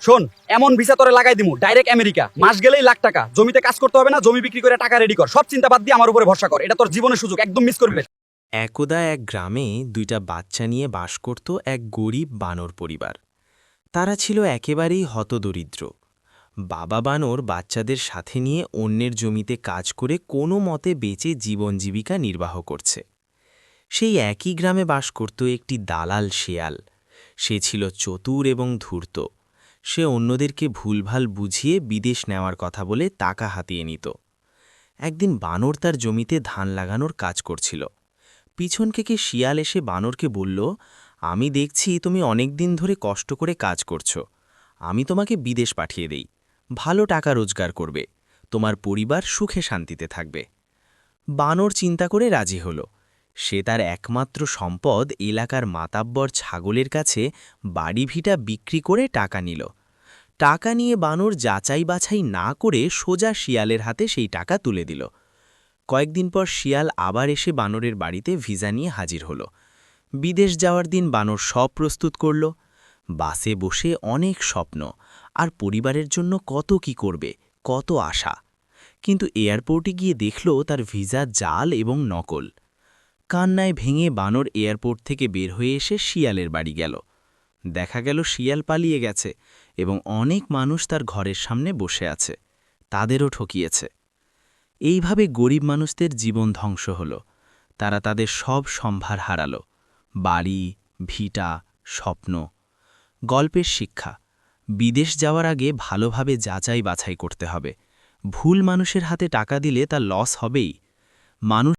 শোন, এমন ভিসা তোরে লাগাই দিমু ডাইরেক্ট আমেরিকা, মাস গেলেই লাখ টাকা। জমিতে কাজ করতে হবে না, জমি বিক্রি করে টাকা রেডি কর। সব চিন্তা বাদ দিয়ে আমার উপরে ভরসা কর, এটা তোর জীবনের সুযোগ, একদম মিস করবি না। একদা এক গ্রামে দুইটা বাচ্চা নিয়ে বাস করত এক গরিব বানর পরিবার। তারা ছিল একেবারেই হতদরিদ্র। বাবা বানর বাচ্চাদের সাথে নিয়ে অন্যের জমিতে কাজ করে কোনো মতে বেঁচে জীবন জীবিকা নির্বাহ করছে। সেই একই গ্রামে বাস করত একটি দালাল শেয়াল। সে ছিল চতুর এবং ধূর্ত। সে অন্যদেরকে ভুলভাল বুঝিয়ে বিদেশ নেওয়ার কথা বলে টাকা হাতিয়ে নিত। একদিন বানর তার জমিতে ধান লাগানোর কাজ করছিল। পিছন থেকে শিয়াল এসে বানরকে বলল, আমি দেখছি তুমি অনেক দিন ধরে কষ্ট করে কাজ করছো। আমি তোমাকে বিদেশ পাঠিয়ে দেই, ভালো টাকা রোজগার করবে, তোমার পরিবার সুখে শান্তিতে থাকবে। বানর চিন্তা করে রাজি হল। সে তার একমাত্র সম্পদ এলাকার মাতাব্বর ছাগলের কাছে বাড়ি ভিটা বিক্রি করে টাকা নিল। টাকা নিয়ে বানর যাচাই বাছাই না করে সোজা শিয়ালের হাতে সেই টাকা তুলে দিল। কয়েকদিন পর শিয়াল আবার এসে বানরের বাড়িতে ভিসা নিয়ে হাজির হল। বিদেশ যাওয়ার দিন বানর সব প্রস্তুত করল। বাসে বসে অনেক স্বপ্ন, আর পরিবারের জন্য কত কি করবে, কত আশা। কিন্তু এয়ারপোর্টে গিয়ে দেখল তার ভিসা জাল এবং নকল। কান্নায় ভেঙে বানর এয়ারপোর্ট থেকে বের হয়ে এসে শিয়ালের বাড়ি গেল। দেখা গেল শিয়াল পালিয়ে গেছে এবং অনেক মানুষ তার ঘরের সামনে বসে আছে। তাদেরও ঠকিয়েছে। এইভাবে গরিব মানুষদের জীবন ধ্বংস হল। তারা তাদের সব সম্ভার হারাল, বাড়ি, ভিটা, স্বপ্ন। গল্পের শিক্ষা: বিদেশ যাওয়ার আগে ভালোভাবে যাচাই বাছাই করতে হবে। ভুল মানুষের হাতে টাকা দিলে তা লস হবেই। মানুষ